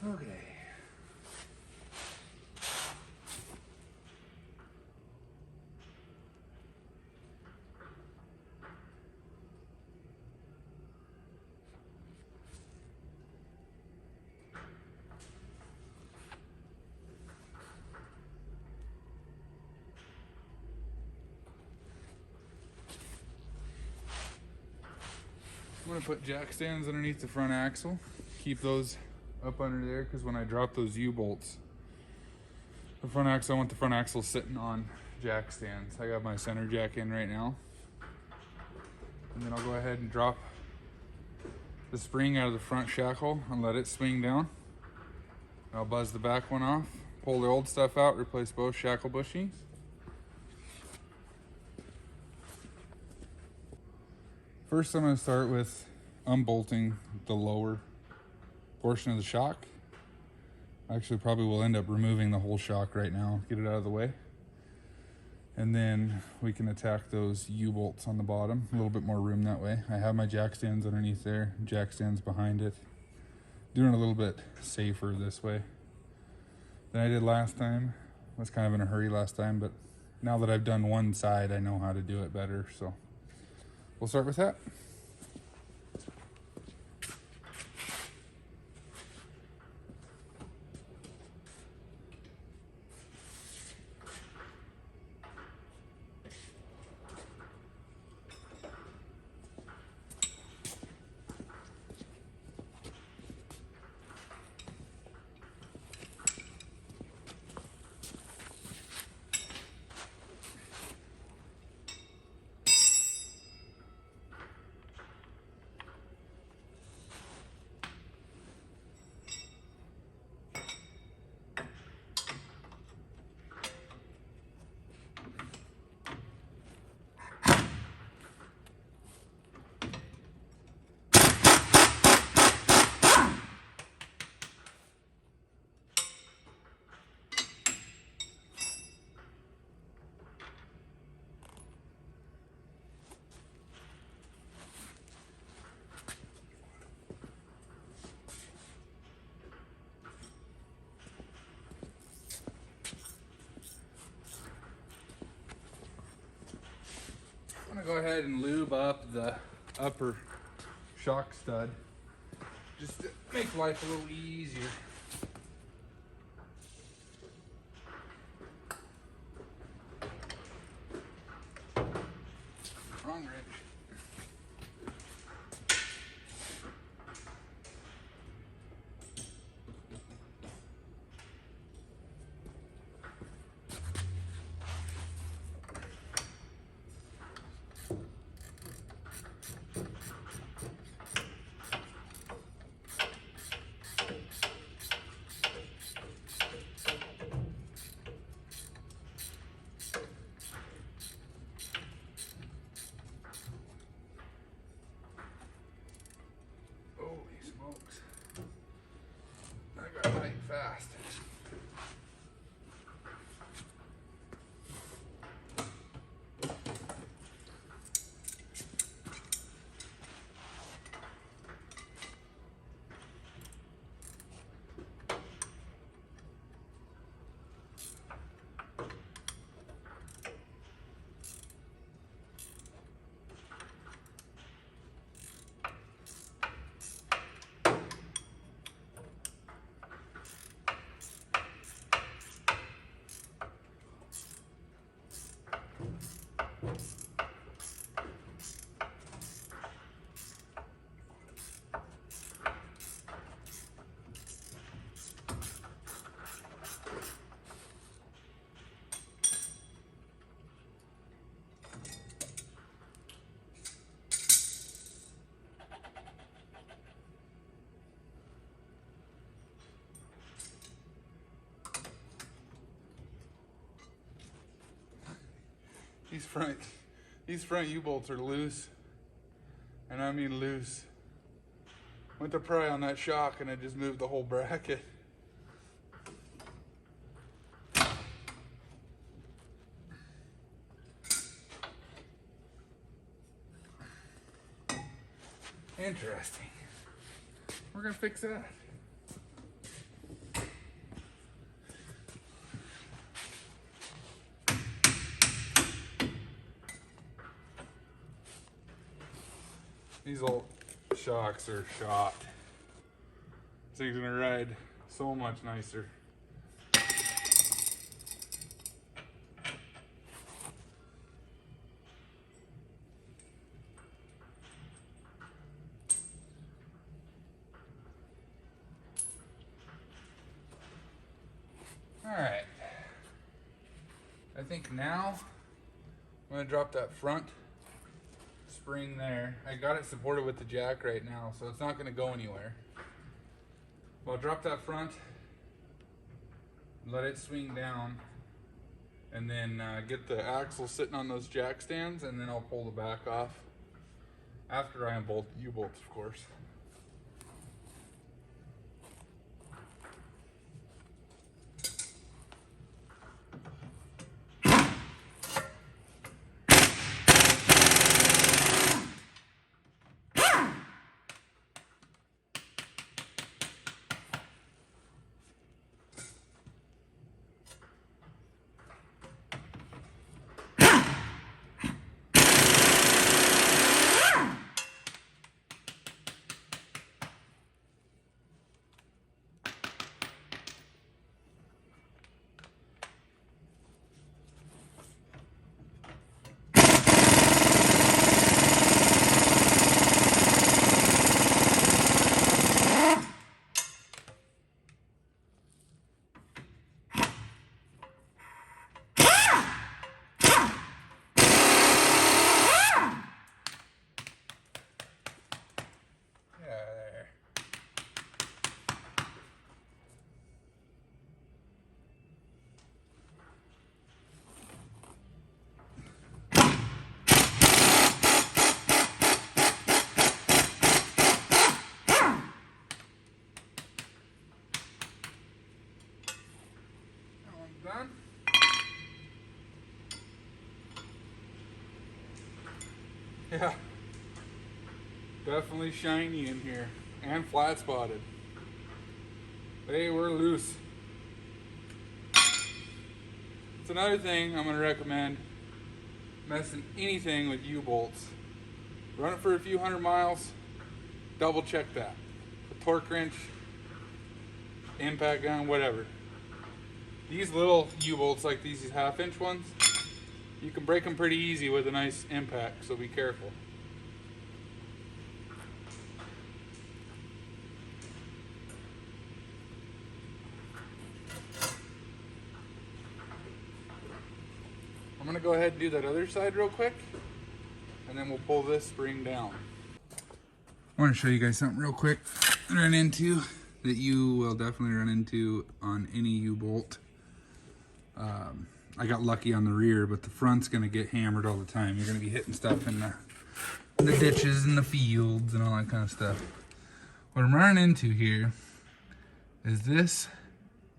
Okay. I'm gonna put jack stands underneath the front axle. Keep those up under there because when I drop those U-bolts, the front axle, I want the front axle sitting on jack stands. I got my center jack in right now. And then I'll go ahead and drop the spring out of the front shackle and let it swing down. I'll buzz the back one off, pull the old stuff out, replace both shackle bushings. First, I'm going to start with unbolting the lower portion of the shock. Actually, probably will end up removing the whole shock right now, get it out of the way. And then we can attack those U-bolts on the bottom, a little bit more room that way. I have my jack stands underneath there, jack stands behind it. Doing it a little bit safer this way than I did last time. I was kind of in a hurry last time, but now that I've done one side, I know how to do it better, so. We'll start with that. I'm gonna go ahead and lube up the upper shock stud just to make life a little easier. Wrong wrench. Fast. These front U-bolts are loose, and I mean loose. Went to pry on that shock and I just moved the whole bracket. Interesting. We're gonna fix that. shocks are shot. This thing's gonna ride so much nicer. Alright, I think now I'm going to drop that front spring there. I got it supported with the jack right now, so it's not going to go anywhere. But I'll drop that front, let it swing down, and then get the axle sitting on those jack stands, and then I'll pull the back off after I unbolt the U-bolts, of course. Done. Yeah, definitely shiny in here and flat spotted. They were loose. It's another thing I'm going to recommend messing anything with U-bolts. Run it for a few hundred miles, double check that. A torque wrench, impact gun, whatever. These little U-bolts like these 1/2-inch ones, you can break them pretty easy with a nice impact, so be careful. I'm going to go ahead and do that other side real quick, and then we'll pull this spring down. I want to show you guys something real quick run into that you will definitely run into on any U-bolt. I got lucky on the rear, but the front's gonna get hammered all the time. You're gonna be hitting stuff in the ditches and the fields and all that kind of stuff. What I'm running into here is this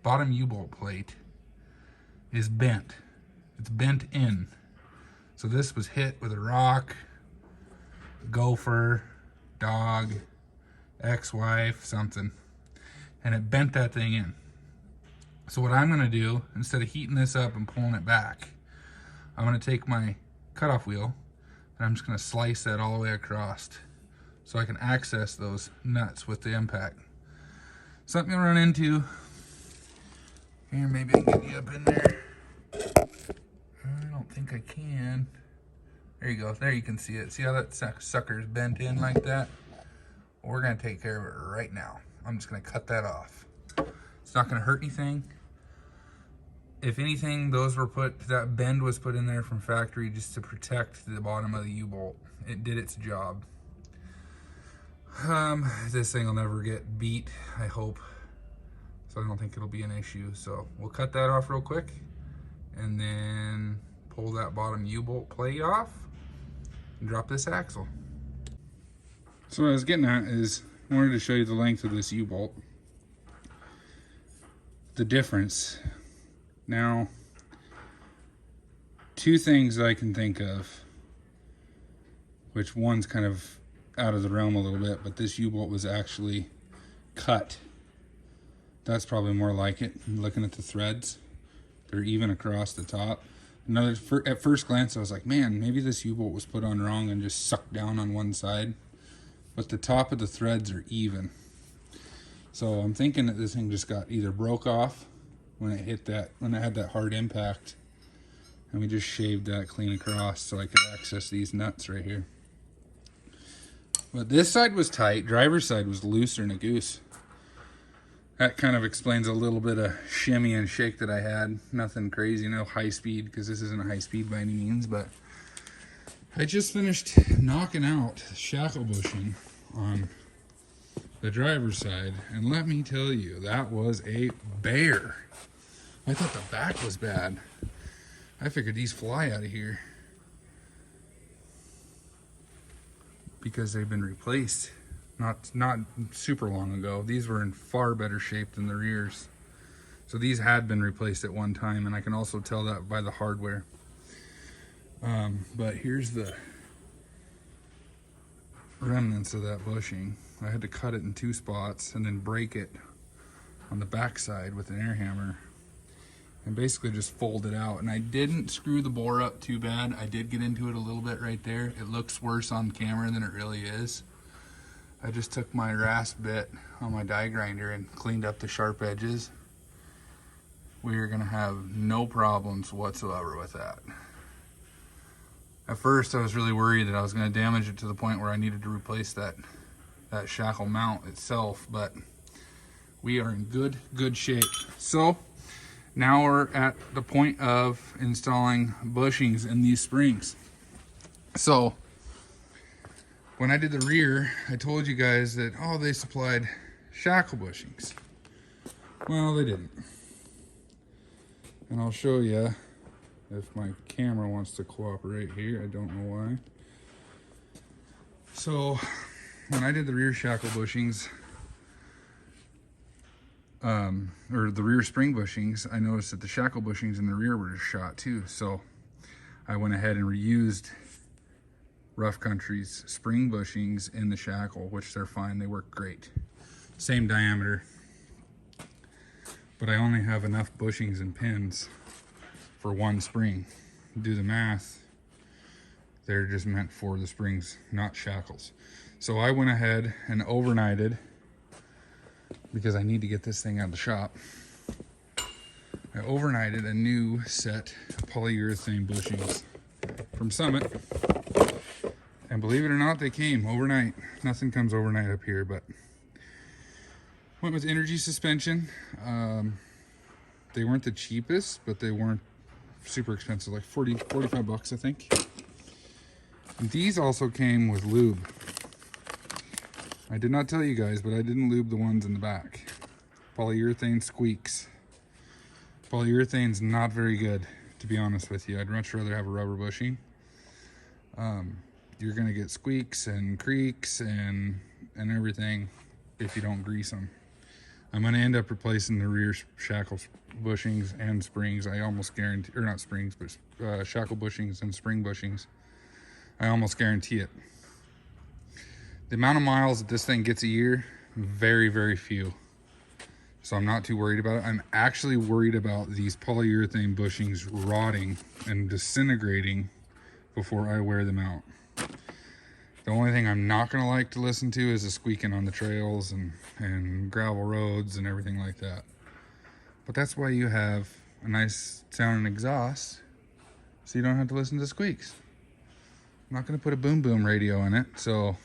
bottom U-bolt plate is bent. It's bent in. So this was hit with a rock, gopher, dog, ex-wife, something, and it bent that thing in. So what I'm gonna do, instead of heating this up and pulling it back, I'm gonna take my cutoff wheel and I'm just gonna slice that all the way across so I can access those nuts with the impact. Something you'll run into. Here, maybe I can get you up in there. I don't think I can. There you go, there you can see it. See how that sucker's bent in like that? Well, we're gonna take care of it right now. I'm just gonna cut that off. It's not gonna hurt anything. If anything, that bend was put in there from factory just to protect the bottom of the U-bolt. It did its job. This thing will never get beat, I hope. So I don't think it'll be an issue. So we'll cut that off real quick and then pull that bottom U-bolt plate off and drop this axle. So what I was getting at is, I wanted to show you the length of this U-bolt. The difference. Now, two things that I can think of, which one's kind of out of the realm a little bit, but this U-bolt was actually cut. That's probably more like it. Looking at the threads, they're even across the top. At first glance, I was like, man, maybe this U-bolt was put on wrong and just sucked down on one side. but the top of the threads are even. So I'm thinking that this thing just got either broke off when it hit that, when it had that hard impact, and we just shaved that clean across so I could access these nuts right here. But this side was tight, driver's side was looser than a goose. That kind of explains a little bit of shimmy and shake that I had. Nothing crazy, no high speed, because this isn't a high speed by any means, but I just finished knocking out shackle bushing on the driver's side, and let me tell you, that was a bear. I thought the back was bad. I figured these fly out of here because they've been replaced not super long ago. These were in far better shape than the rears. So these had been replaced at one time, and I can also tell that by the hardware. But here's the remnants of that bushing. I had to cut it in 2 spots and then break it on the back side with an air hammer and basically just fold it out. And I didn't screw the bore up too bad. I did get into it a little bit right there. It looks worse on camera than it really is. I just took my rasp bit on my die grinder and cleaned up the sharp edges. We are gonna have no problems whatsoever with that. At first I was really worried that I was gonna damage it to the point where I needed to replace that shackle mount itself, but we are in good shape. So now we're at the point of installing bushings in these springs. So when I did the rear, I told you guys that, oh, they supplied shackle bushings. Well, they didn't. And I'll show you if my camera wants to cooperate here. I don't know why. So when I did the rear shackle bushings, or the rear spring bushings, I noticed that the shackle bushings in the rear were just shot too. So I went ahead and reused Rough Country's spring bushings in the shackle, which they're fine, they work great. Same diameter. But I only have enough bushings and pins for 1 spring. Do the math, they're just meant for the springs, not shackles. So I went ahead and overnighted, because I need to get this thing out of the shop. I overnighted a new set of polyurethane bushings from Summit. And believe it or not, they came overnight. Nothing comes overnight up here, but went with energy suspension. They weren't the cheapest, but they weren't super expensive, like 45 bucks, I think. And these also came with lube. I did not tell you guys, but I didn't lube the ones in the back. Polyurethane squeaks. Polyurethane's not very good, to be honest with you. I'd much rather have a rubber bushing. You're gonna get squeaks and creaks and everything if you don't grease them. I'm gonna end up replacing the rear shackle bushings and springs. I almost guarantee, or not springs, but shackle bushings and spring bushings. I almost guarantee it. The amount of miles that this thing gets a year, very few. So I'm not too worried about it. I'm actually worried about these polyurethane bushings rotting and disintegrating before I wear them out. The only thing I'm not gonna like to listen to is the squeaking on the trails and gravel roads and everything like that. But that's why you have a nice sounding exhaust, so you don't have to listen to the squeaks. I'm not gonna put a boom boom radio in it, so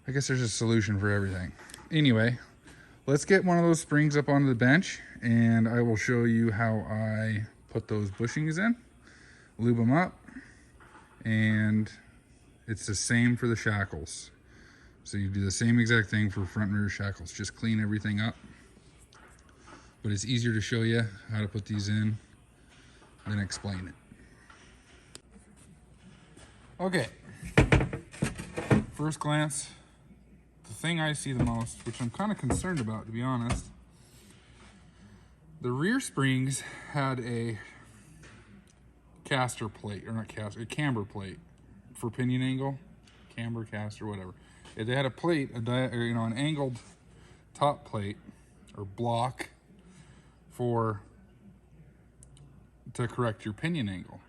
I guess there's a solution for everything. Anyway, let's get one of those springs up onto the bench, and I will show you how I put those bushings in, lube them up, and it's the same for the shackles. So you do the same exact thing for front and rear shackles. Just clean everything up. But it's easier to show you how to put these in than explain it. Okay. First glance, the thing I see the most, which I'm kind of concerned about, to be honest, the rear springs had a caster plate, or not caster, a camber plate for pinion angle, camber, caster, whatever. They had a plate, an angled top plate or block to correct your pinion angle.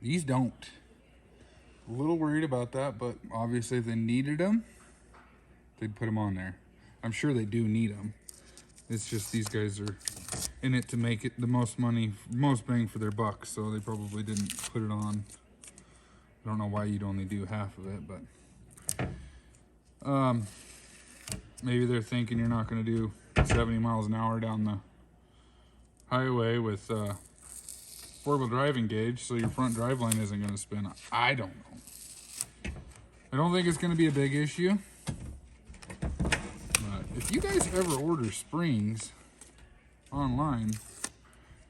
These don't. A little worried about that, but obviously if they needed them, they'd put them on there. I'm sure they do need them. It's just these guys are in it to make it the most money, most bang for their buck, so they probably didn't put it on. I don't know why you'd only do half of it, but maybe they're thinking you're not going to do 70 miles an hour down the highway with four-wheel drive engaged, so your front drive line isn't going to spin. I don't know. I don't think it's going to be a big issue. But if you guys ever order springs online,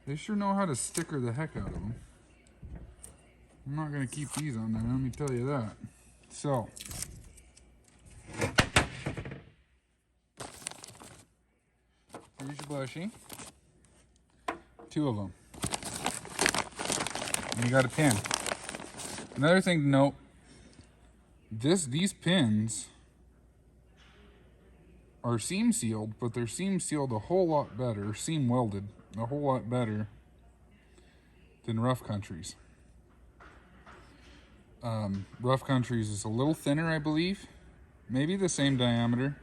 they sure know how to sticker the heck out of them. I'm not going to keep these on there, let me tell you that. So, here's your bushing. 2 of them. And you got a pin. Another thing to note, these pins are seam sealed, but they're seam sealed a whole lot better, seam welded a whole lot better than Rough Country's. Rough Country's is a little thinner, I believe, maybe the same diameter.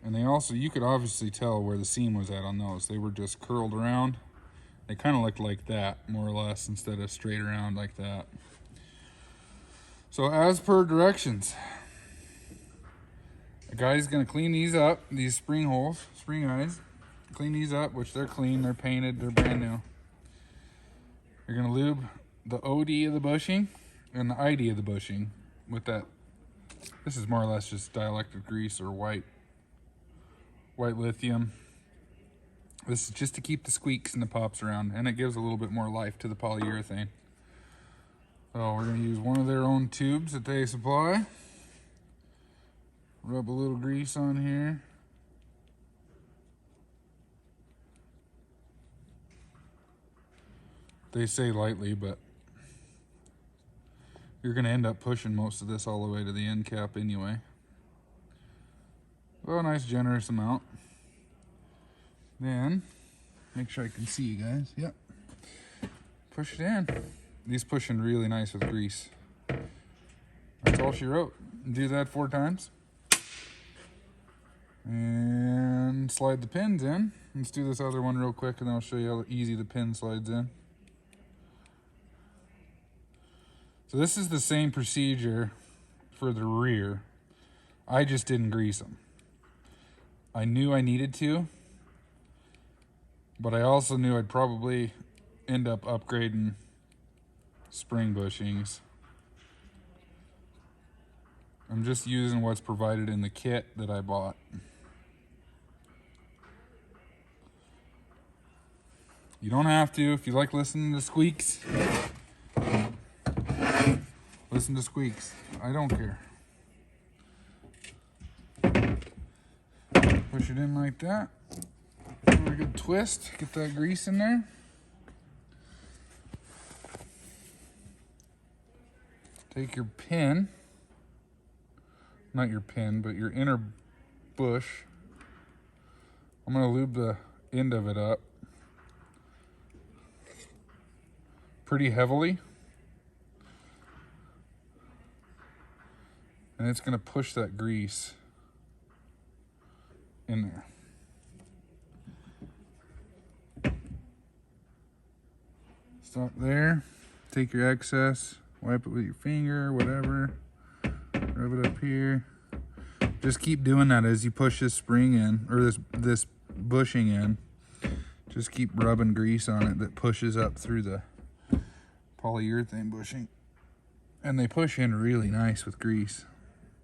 And they also, you could obviously tell where the seam was at on those. They were just curled around. They kind of looked like that, more or less, instead of straight around like that. So as per directions, the guy's gonna clean these up, these spring holes, spring eyes. Clean these up, which they're clean, they're painted, they're brand new. You're gonna lube the OD of the bushing and the ID of the bushing with that. This is more or less just dielectric grease or white lithium. This is just to keep the squeaks and the pops around, and it gives a little bit more life to the polyurethane. So we're going to use one of their own tubes that they supply. Rub a little grease on here. They say lightly, but you're going to end up pushing most of this all the way to the end cap anyway. Well, a nice generous amount. Then, make sure I can see you guys. Yep. Push it in. These push in really nice with grease. That's all she wrote. Do that 4 times. And slide the pins in. Let's do this other one real quick and then I'll show you how easy the pin slides in. So this is the same procedure for the rear. I just didn't grease them. I knew I needed to, but I also knew I'd probably end up upgrading spring bushings. I'm just using what's provided in the kit that I bought. You don't have to. If you like listening to squeaks, listen to squeaks. I don't care. Push it in like that. Give it a good twist. Get that grease in there. Take your pin. Not your pin, but your inner bush. I'm going to lube the end of it up pretty heavily. And it's going to push that grease in there. Stop there. Take your excess. Wipe it with your finger, whatever. Rub it up here. Just keep doing that as you push this spring in, or this bushing in. Just keep rubbing grease on it that pushes up through the polyurethane bushing. And they push in really nice with grease.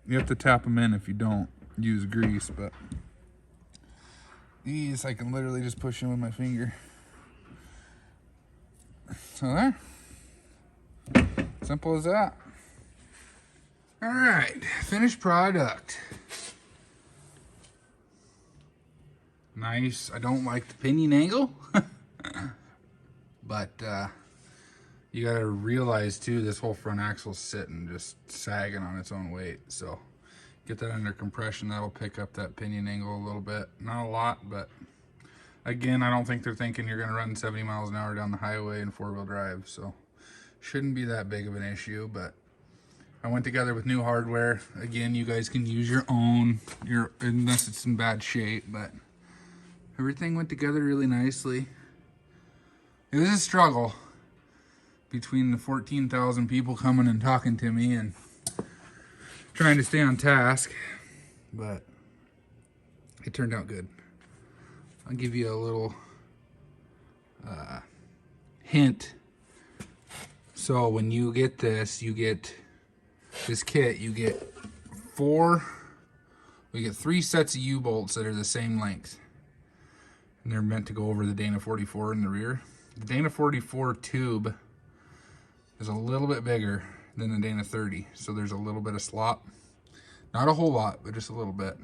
You have to tap them in if you don't use grease, but these I can literally just push in with my finger. So there. Simple as that. All right, finished product. Nice. I don't like the pinion angle, but you gotta realize too, this whole front axle's sitting, just sagging on its own weight. So get that under compression, that'll pick up that pinion angle a little bit. Not a lot, but again, I don't think they're thinking you're gonna run 70 miles an hour down the highway in 4-wheel drive, so shouldn't be that big of an issue. But I went together with new hardware. Again, you guys can use your own, unless it's in bad shape, but everything went together really nicely. It was a struggle between the 14,000 people coming and talking to me and trying to stay on task, but it turned out good. I'll give you a little hint. So when you get this, you get this kit, you get we get 3 sets of U-bolts that are the same length. And they're meant to go over the Dana 44 in the rear. The Dana 44 tube is a little bit bigger than the Dana 30, so there's a little bit of slop. Not a whole lot, but just a little bit.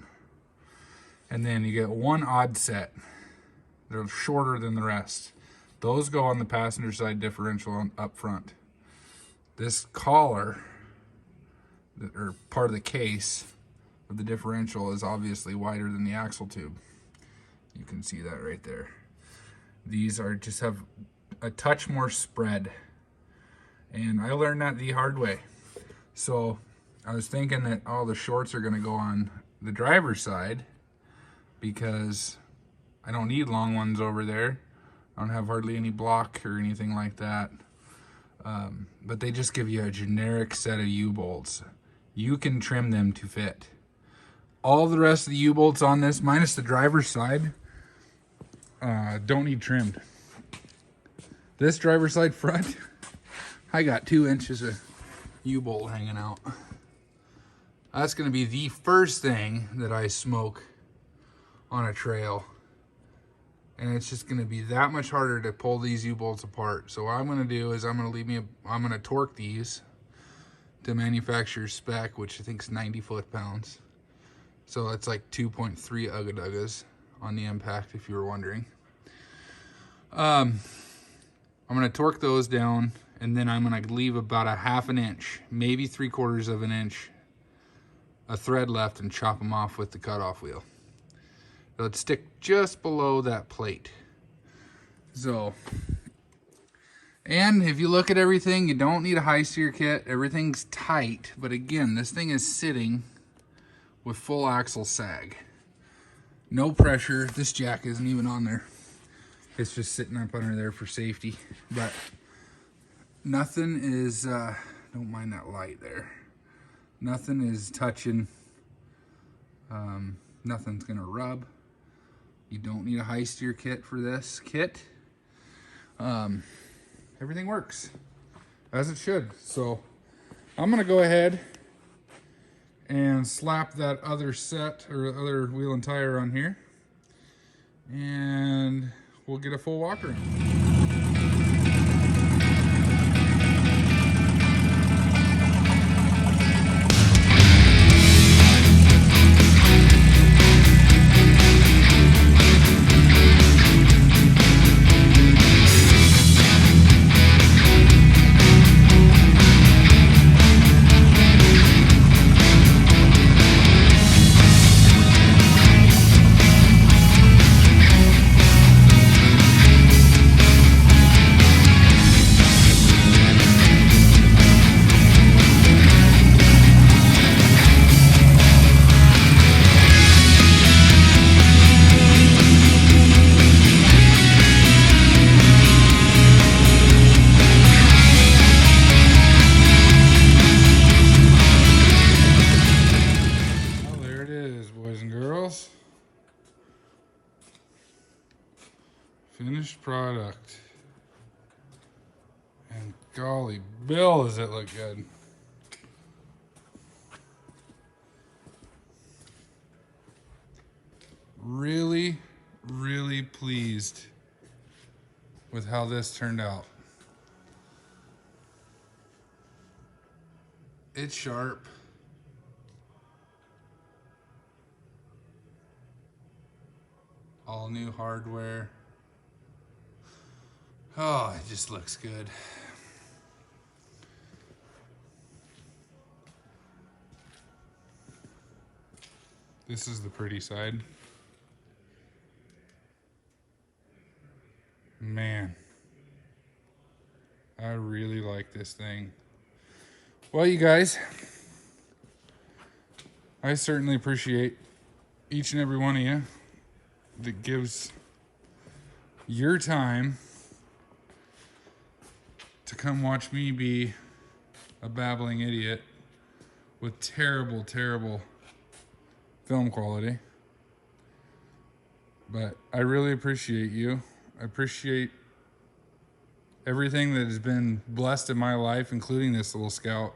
And then you get 1 odd set. They're shorter than the rest. Those go on the passenger side differential up front. This collar, or part of the case of the differential, is obviously wider than the axle tube. You can see that right there. These are just have a touch more spread. And I learned that the hard way. So I was thinking that all the shorts are gonna go on the driver's side because I don't need long ones over there. I don't have hardly any block or anything like that. But they just give you a generic set of U-bolts. You can trim them to fit. All the rest of the U-bolts on this, minus the driver's side, don't need trimmed. This driver's side front, I got 2 inches of U-bolt hanging out. That's gonna be the first thing that I smoke on a trail. And it's just gonna be that much harder to pull these U-bolts apart. So what I'm gonna do is I'm gonna torque these to manufacturer's spec, which I think is 90 foot-pounds. So it's like 2.3 Ugga-Duggas on the impact, if you were wondering. I'm gonna torque those down, and then I'm gonna leave about a 1/2 inch, maybe 3/4 of an inch, a thread left, and chop them off with the cutoff wheel. It'll stick just below that plate. So, and if you look at everything, you don't need a high steer kit. Everything's tight, but again, this thing is sitting with full axle sag. No pressure. This jack isn't even on there. It's just sitting up under there for safety. But nothing is, don't mind that light there. Nothing is touching. Nothing's gonna rub. You don't need a high steer kit for this kit. Everything works as it should. So I'm gonna go ahead and slap that other set or other wheel and tire on here, and we'll get a full walk around. Finished product. And golly, Bill, does it look good. Really, really pleased with how this turned out. It's sharp. All new hardware. Oh, it just looks good. This is the pretty side. Man, I really like this thing. Well, you guys, I certainly appreciate each and every one of you that gives your time to come watch me be a babbling idiot with terrible, terrible film quality. But I really appreciate you. I appreciate everything that has been blessed in my life, including this little Scout.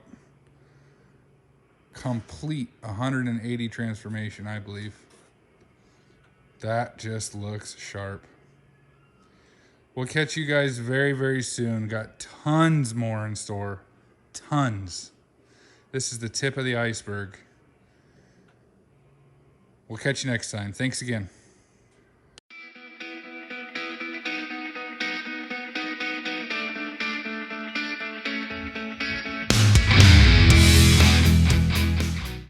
Complete 180 transformation, I believe. That just looks sharp. We'll catch you guys very, very soon. Got tons more in store. Tons. This is the tip of the iceberg. We'll catch you next time. Thanks again.